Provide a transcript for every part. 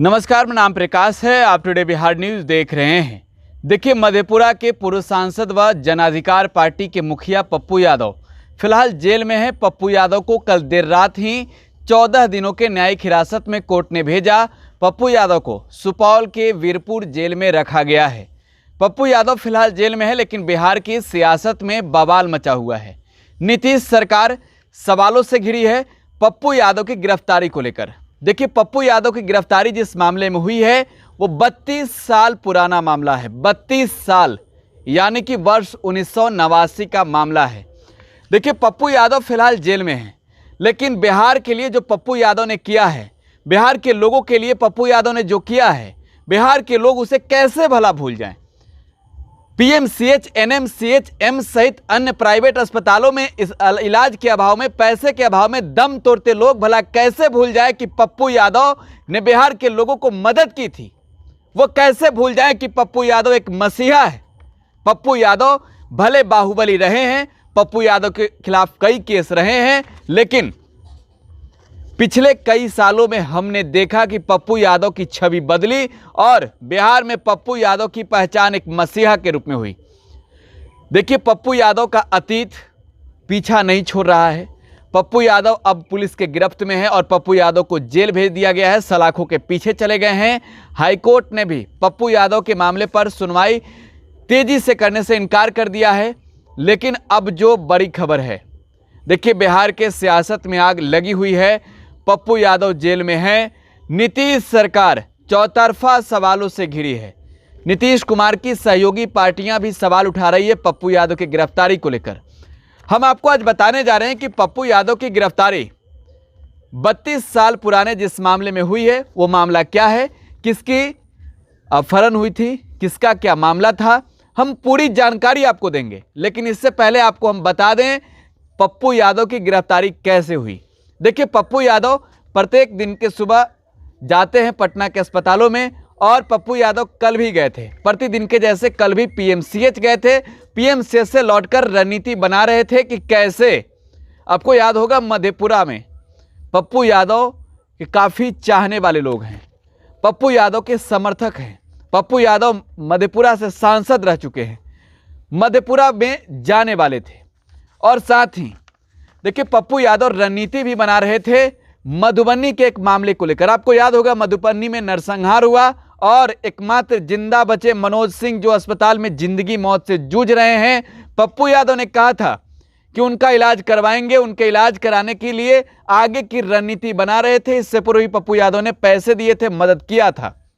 नमस्कार, मेरा नाम प्रकाश है। आप टुडे बिहार न्यूज़ देख रहे हैं। देखिए, मधेपुरा के पूर्व सांसद व जन अधिकार पार्टी के मुखिया पप्पू यादव फिलहाल जेल में हैं। पप्पू यादव को कल देर रात ही 14 दिनों के न्यायिक हिरासत में कोर्ट ने भेजा। पप्पू यादव को सुपौल के वीरपुर जेल में रखा गया है। पप्पू यादव फिलहाल जेल में है, लेकिन बिहार की सियासत में बवाल मचा हुआ है। नीतीश सरकार सवालों से घिरी है पप्पू यादव की गिरफ्तारी को लेकर। देखिए, पप्पू यादव की गिरफ्तारी जिस मामले में हुई है वो 32 साल पुराना मामला है। 32 साल यानी कि वर्ष 1989 का मामला है। देखिए, पप्पू यादव फिलहाल जेल में है, लेकिन बिहार के लिए जो पप्पू यादव ने किया है, बिहार के लोगों के लिए पप्पू यादव ने जो किया है, बिहार के लोग उसे कैसे भला भूल जाएं। पीएमसीएच, एनएमसीएच, एम्स सहित अन्य प्राइवेट अस्पतालों में इस इलाज के अभाव में, पैसे के अभाव में दम तोड़ते लोग भला कैसे भूल जाए कि पप्पू यादव ने बिहार के लोगों को मदद की थी। वो कैसे भूल जाए कि पप्पू यादव एक मसीहा है। पप्पू यादव भले बाहुबली रहे हैं, पप्पू यादव के खिलाफ कई केस रहे हैं, लेकिन पिछले कई सालों में हमने देखा कि पप्पू यादव की छवि बदली और बिहार में पप्पू यादव की पहचान एक मसीहा के रूप में हुई। देखिए, पप्पू यादव का अतीत पीछा नहीं छोड़ रहा है। पप्पू यादव अब पुलिस के गिरफ्त में है और पप्पू यादव को जेल भेज दिया गया है। सलाखों के पीछे चले गए हैं। हाईकोर्ट ने भी पप्पू यादव के मामले पर सुनवाई तेजी से करने से इनकार कर दिया है। लेकिन अब जो बड़ी खबर है, देखिए, बिहार के सियासत में आग लगी हुई है। पप्पू यादव जेल में है। नीतीश सरकार चौतरफा सवालों से घिरी है। नीतीश कुमार की सहयोगी पार्टियां भी सवाल उठा रही है पप्पू यादव की गिरफ्तारी को लेकर। हम आपको आज बताने जा रहे हैं कि पप्पू यादव की गिरफ्तारी 32 साल पुराने जिस मामले में हुई है वो मामला क्या है, किसकी अपहरण हुई थी, किसका क्या मामला था, हम पूरी जानकारी आपको देंगे। लेकिन इससे पहले आपको हम बता दें पप्पू यादव की गिरफ्तारी कैसे हुई। देखिए, पप्पू यादव प्रत्येक दिन के सुबह जाते हैं पटना के अस्पतालों में, और पप्पू यादव कल भी गए थे। प्रतिदिन के जैसे कल भी पीएमसीएच गए थे। पीएमसीएच से लौटकर रणनीति बना रहे थे कि कैसे, आपको याद होगा मधेपुरा में पप्पू यादव के काफ़ी चाहने वाले लोग हैं, पप्पू यादव के समर्थक हैं। पप्पू यादव मधेपुरा से सांसद रह चुके हैं, मधेपुरा में जाने वाले थे। और साथ ही देखिए, पप्पू यादव रणनीति भी बना रहे थे मधुबनी के एक मामले को लेकर। आपको याद होगा मधुबनी में नरसंहार हुआ और एकमात्र जिंदा बचे मनोज सिंह जो अस्पताल में जिंदगी मौत से जूझ रहे हैं। पप्पू यादव ने कहा था कि उनका इलाज करवाएंगे। उनके इलाज कराने के लिए आगे की रणनीति बना रहे थे। इससे पूर्व भी पप्पू यादव ने पैसे दिए थे, मदद किया था।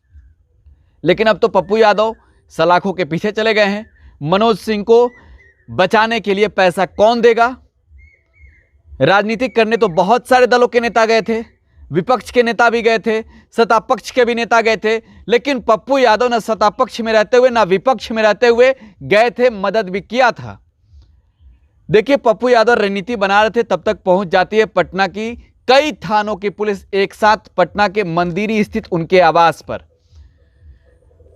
लेकिन अब तो पप्पू यादव सलाखों के पीछे चले गए हैं। मनोज सिंह को बचाने के लिए पैसा कौन देगा। राजनीति करने तो बहुत सारे दलों के नेता गए थे, विपक्ष के नेता भी गए थे, सत्ता पक्ष के भी नेता गए थे, लेकिन पप्पू यादव न सत्ता पक्ष में रहते हुए न विपक्ष में रहते हुए गए थे, मदद भी किया था। देखिए, पप्पू यादव रणनीति बना रहे थे, तब तक पहुंच जाती है पटना की कई थानों की पुलिस एक साथ पटना के मंदिरी स्थित उनके आवास पर।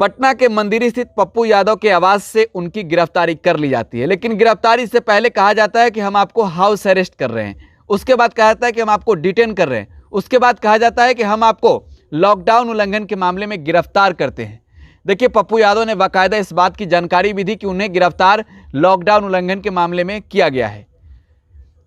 पटना के मंदिरी स्थित पप्पू यादव के आवास से उनकी गिरफ्तारी कर ली जाती है। लेकिन गिरफ्तारी से पहले कहा जाता है कि हम आपको हाउस अरेस्ट कर रहे हैं, उसके बाद कहा जाता है कि हम आपको डिटेन कर रहे हैं, उसके बाद कहा जाता है कि हम आपको लॉकडाउन उल्लंघन के मामले में गिरफ्तार करते हैं। देखिए, पप्पू यादव ने बाकायदा इस बात की जानकारी भी दी कि उन्हें गिरफ्तार लॉकडाउन उल्लंघन के मामले में किया गया है।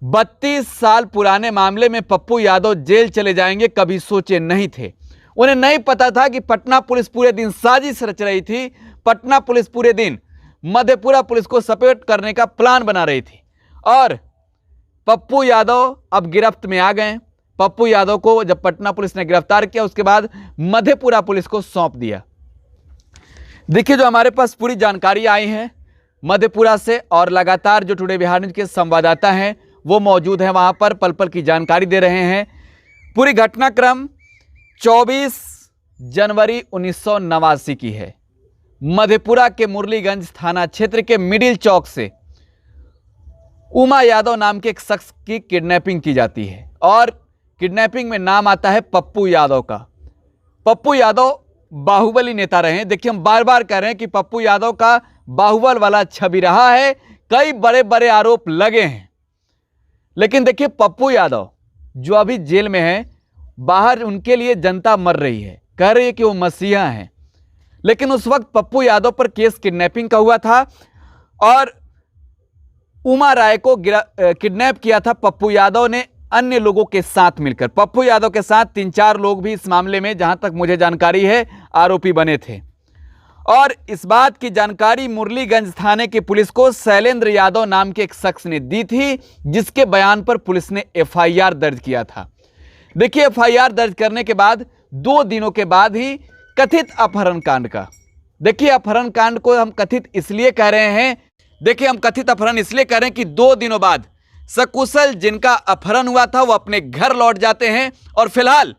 32 साल पुराने मामले में पप्पू यादव जेल चले जाएंगे कभी सोचे नहीं थे। उन्हें नहीं पता था कि पटना पुलिस पूरे दिन साजिश रच रही थी। पटना पुलिस पूरे दिन मधेपुरा पुलिस को सपोर्ट करने का प्लान बना रही थी। और पप्पू यादव अब गिरफ्त में आ गए। पप्पू यादव को जब पटना पुलिस ने गिरफ्तार किया, उसके बाद मधेपुरा पुलिस को सौंप दिया। देखिए, जो हमारे पास पूरी जानकारी आई है मधेपुरा से, और लगातार जो टुडे बिहार न्यूज़ के संवाददाता हैं वो मौजूद हैं वहां पर, पल पल की जानकारी दे रहे हैं। पूरी घटनाक्रम 24 जनवरी 1989 की है। मधेपुरा के मुरलीगंज थाना क्षेत्र के मिडिल चौक से उमा यादव नाम के एक शख्स की किडनैपिंग की जाती है, और किडनैपिंग में नाम आता है पप्पू यादव का। पप्पू यादव बाहुबली नेता रहे हैं। देखिए, हम बार बार कह रहे हैं कि पप्पू यादव का बाहुबल वाला छवि रहा है, कई बड़े बड़े आरोप लगे हैं। लेकिन देखिए, पप्पू यादव जो अभी जेल में है, बाहर उनके लिए जनता मर रही है। कह रही है कि वो मसीहा हैं। लेकिन उस वक्त पप्पू यादव पर केस किडनैपिंग का हुआ था और उमा राय को किडनैप किया था पप्पू यादव ने अन्य लोगों के साथ मिलकर। पप्पू यादव के साथ 3-4 लोग भी इस मामले में, जहां तक मुझे जानकारी है, आरोपी बने थे। और इस बात की जानकारी मुरलीगंज थाने की पुलिस को शैलेंद्र यादव नाम के एक शख्स ने दी थी, जिसके बयान पर पुलिस ने एफआईआर दर्ज किया था। देखिए, एफआईआर दर्ज करने के बाद 2 दिनों के बाद ही कथित अपहरण कांड का, देखिए अपहरण कांड को हम कथित इसलिए कह रहे हैं, देखिए हम कथित अपहरण इसलिए कह रहे हैं कि 2 दिनों बाद सकुशल जिनका अपहरण हुआ था वो अपने घर लौट जाते हैं और फिलहाल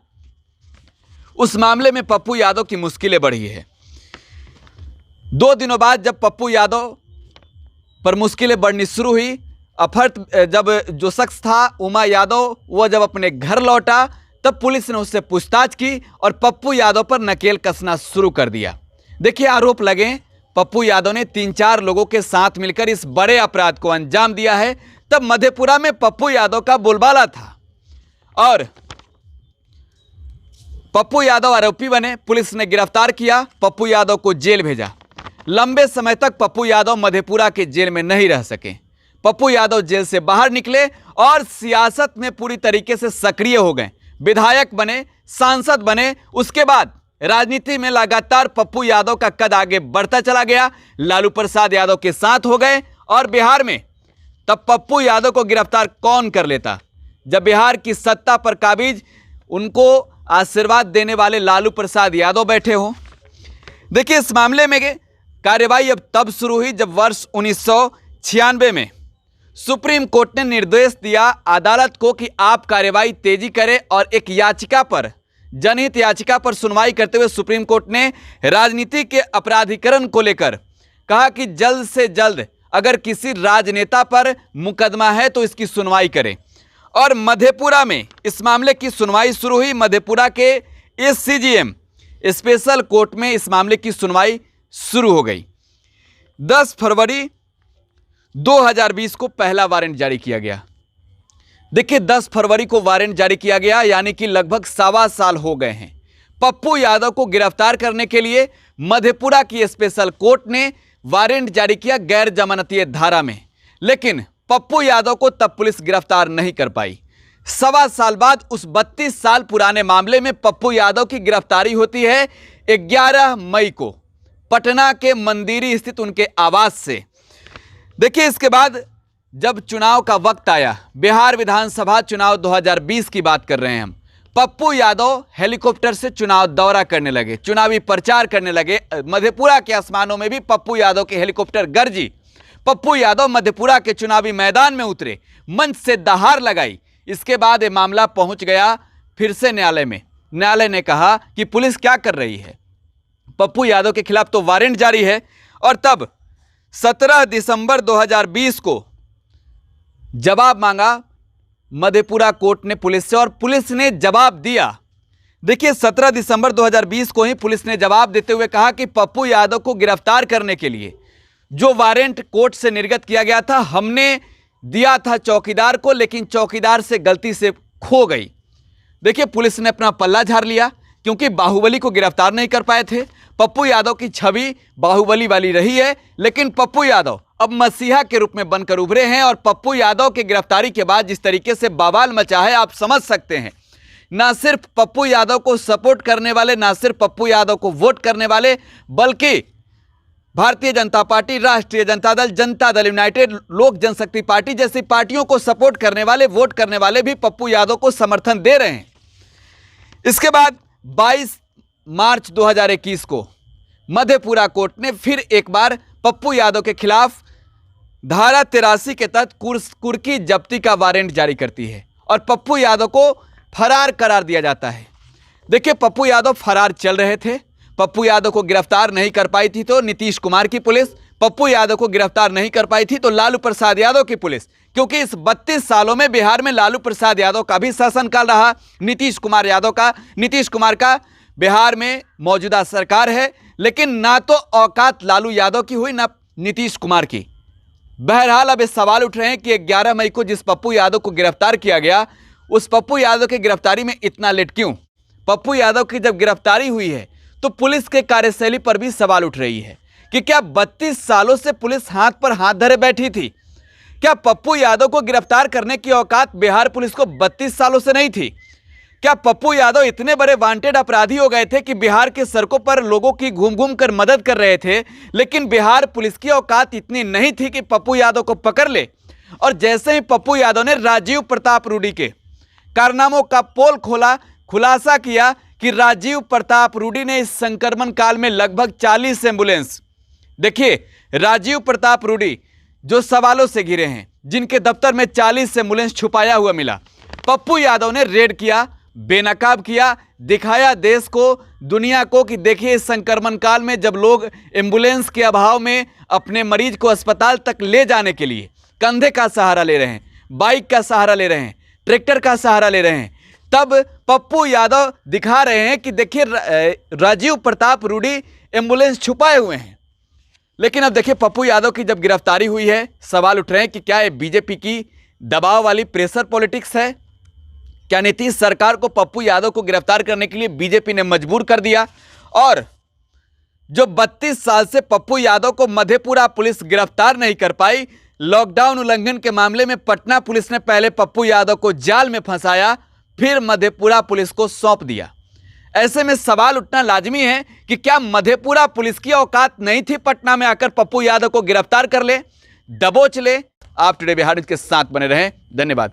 उस मामले में पप्पू यादव की मुश्किलें बढ़ी है। 2 दिनों बाद जब पप्पू यादव पर मुश्किलें बढ़नी शुरू हुई, जब जो शख्स था उमा यादव, वह जब अपने घर लौटा, तब पुलिस ने उससे पूछताछ की और पप्पू यादव पर नकेल कसना शुरू कर दिया। देखिए, आरोप लगे पप्पू यादव ने 3-4 लोगों के साथ मिलकर इस बड़े अपराध को अंजाम दिया है। तब मधेपुरा में पप्पू यादव का बोलबाला था और पप्पू यादव आरोपी बने। पुलिस ने गिरफ्तार किया, पप्पू यादव को जेल भेजा। लंबे समय तक पप्पू यादव मधेपुरा के जेल में नहीं रह सके। पप्पू यादव जेल से बाहर निकले और सियासत में पूरी तरीके से सक्रिय हो गए, विधायक बने, सांसद बने। उसके बाद राजनीति में लगातार पप्पू यादव का कद आगे बढ़ता चला गया। लालू प्रसाद यादव के साथ हो गए और बिहार में तब पप्पू यादव को गिरफ्तार कौन कर लेता, जब बिहार की सत्ता पर काबिज उनको आशीर्वाद देने वाले लालू प्रसाद यादव बैठे हों। देखिए, इस मामले में कार्यवाही अब तब शुरू हुई जब वर्ष 1996 में सुप्रीम कोर्ट ने निर्देश दिया अदालत को कि आप कार्यवाही तेजी करें और एक याचिका पर, जनहित याचिका पर सुनवाई करते हुए सुप्रीम कोर्ट ने राजनीति के अपराधीकरण को लेकर कहा कि जल्द से जल्द अगर किसी राजनेता पर मुकदमा है तो इसकी सुनवाई करें। और मधेपुरा में इस मामले की सुनवाई शुरू हुई। मधेपुरा के एससीजीएम स्पेशल कोर्ट में इस मामले की सुनवाई शुरू हो गई। 10 फरवरी 2020 को पहला वारंट जारी किया गया। देखिए, 10 फरवरी को वारंट जारी किया गया, यानी कि लगभग 1.25 साल हो गए हैं। पप्पू यादव को गिरफ्तार करने के लिए मधेपुरा की स्पेशल कोर्ट ने वारंट जारी किया गैर जमानतीय धारा में, लेकिन पप्पू यादव को तब पुलिस गिरफ्तार नहीं कर पाई। 1.25 साल बाद उस 32 साल पुराने मामले में पप्पू यादव की गिरफ्तारी होती है 11 मई को पटना के मंदिरी स्थित उनके आवास से। देखिए, इसके बाद जब चुनाव का वक्त आया, बिहार विधानसभा चुनाव 2020 की बात कर रहे हैं हम, पप्पू यादव हेलीकॉप्टर से चुनाव दौरा करने लगे, चुनावी प्रचार करने लगे। मधेपुरा के आसमानों में भी पप्पू यादव के हेलीकॉप्टर गरजी। पप्पू यादव मधेपुरा के चुनावी मैदान में उतरे, मंच से दहाड़ लगाई। इसके बाद ये मामला पहुंच गया फिर से न्यायालय में। न्यायालय ने कहा कि पुलिस क्या कर रही है, पप्पू यादव के खिलाफ तो वारंट जारी है। और तब 17 दिसंबर 2020 को जवाब मांगा मधेपुरा कोर्ट ने पुलिस से और पुलिस ने जवाब दिया। देखिए, 17 दिसंबर 2020 को ही पुलिस ने जवाब देते हुए कहा कि पप्पू यादव को गिरफ्तार करने के लिए जो वारंट कोर्ट से निर्गत किया गया था, हमने दिया था चौकीदार को, लेकिन चौकीदार से गलती से खो गई। देखिए, पुलिस ने अपना पल्ला झाड़ लिया, क्योंकि बाहुबली को गिरफ्तार नहीं कर पाए थे। पप्पू यादव की छवि बाहुबली वाली रही है, लेकिन पप्पू यादव अब मसीहा के रूप में बनकर उभरे हैं। और पप्पू यादव की गिरफ्तारी के बाद जिस तरीके से बवाल मचा है, आप समझ सकते हैं। ना सिर्फ पप्पू यादव को सपोर्ट करने वाले, ना सिर्फ पप्पू यादव को वोट करने वाले, बल्कि भारतीय जनता पार्टी, राष्ट्रीय जनता दल, जनता दल यूनाइटेड, लोक जनशक्ति पार्टी जैसी पार्टियों को सपोर्ट करने वाले, वोट करने वाले भी पप्पू यादव को समर्थन दे रहे हैं। इसके बाद 22 मार्च 2021 को मधेपुरा कोर्ट ने फिर एक बार पप्पू यादव के खिलाफ धारा 83 के तहत कुर्की जब्ती का वारंट जारी करती है और पप्पू यादव को फरार करार दिया जाता है। देखिए, पप्पू यादव फरार चल रहे थे। पप्पू यादव को गिरफ्तार नहीं कर पाई थी तो नीतीश कुमार की पुलिस, पप्पू यादव को गिरफ्तार नहीं कर पाई थी तो लालू प्रसाद यादव की पुलिस, क्योंकि इस 32 सालों में बिहार में लालू प्रसाद यादव का भी शासनकाल रहा, नीतीश कुमार का बिहार में मौजूदा सरकार है, लेकिन ना तो औकात लालू यादव की हुई ना नीतीश कुमार की। बहरहाल अब ये सवाल उठ रहे हैं कि 11 मई को जिस पप्पू यादव को गिरफ्तार किया गया, उस पप्पू यादव की गिरफ्तारी में इतना लेट क्यों? पप्पू यादव की जब गिरफ्तारी हुई है तो पुलिस के कार्यशैली पर भी सवाल उठ रही है कि क्या 32 सालों से पुलिस हाथ पर हाथ धरे बैठी थी? क्या पप्पू यादव को गिरफ्तार करने की औकात बिहार पुलिस को 32 सालों से नहीं थी? क्या पप्पू यादव इतने बड़े वांटेड अपराधी हो गए थे कि बिहार के सड़कों पर लोगों की घूम घूम कर मदद कर रहे थे, लेकिन बिहार पुलिस की औकात इतनी नहीं थी कि पप्पू यादव को पकड़ ले? और जैसे ही पप्पू यादव ने राजीव प्रताप रूडी के कारनामों का पोल खोला, खुलासा किया कि राजीव प्रताप रूडी ने इस संक्रमण काल में लगभग 40 एम्बुलेंस, देखिए राजीव प्रताप रूडी जो सवालों से घिरे हैं, जिनके दफ्तर में 40 एम्बुलेंस छुपाया हुआ मिला, पप्पू यादव ने रेड किया, बेनकाब किया, दिखाया देश को, दुनिया को कि देखिए इस संक्रमण काल में जब लोग एम्बुलेंस के अभाव में अपने मरीज को अस्पताल तक ले जाने के लिए कंधे का सहारा ले रहे हैं, बाइक का सहारा ले रहे हैं, ट्रैक्टर का सहारा ले रहे हैं, तब पप्पू यादव दिखा रहे हैं कि देखिए राजीव प्रताप रूडी एम्बुलेंस छुपाए हुए हैं। लेकिन अब देखिए पप्पू यादव की जब गिरफ्तारी हुई है, सवाल उठ रहे हैं कि क्या ये बीजेपी की दबाव वाली प्रेशर पॉलिटिक्स है? क्या नीतीश सरकार को पप्पू यादव को गिरफ्तार करने के लिए बीजेपी ने मजबूर कर दिया? और जो 32 साल से पप्पू यादव को मधेपुरा पुलिस गिरफ्तार नहीं कर पाई, लॉकडाउन उल्लंघन के मामले में पटना पुलिस ने पहले पप्पू यादव को जाल में फंसाया, फिर मधेपुरा पुलिस को सौंप दिया। ऐसे में सवाल उठना लाजमी है कि क्या मधेपुरा पुलिस की औकात नहीं थी पटना में आकर पप्पू यादव को गिरफ्तार कर ले, दबोच ले? आप टुडे बिहार न्यूज़ के साथ बने रहें। धन्यवाद।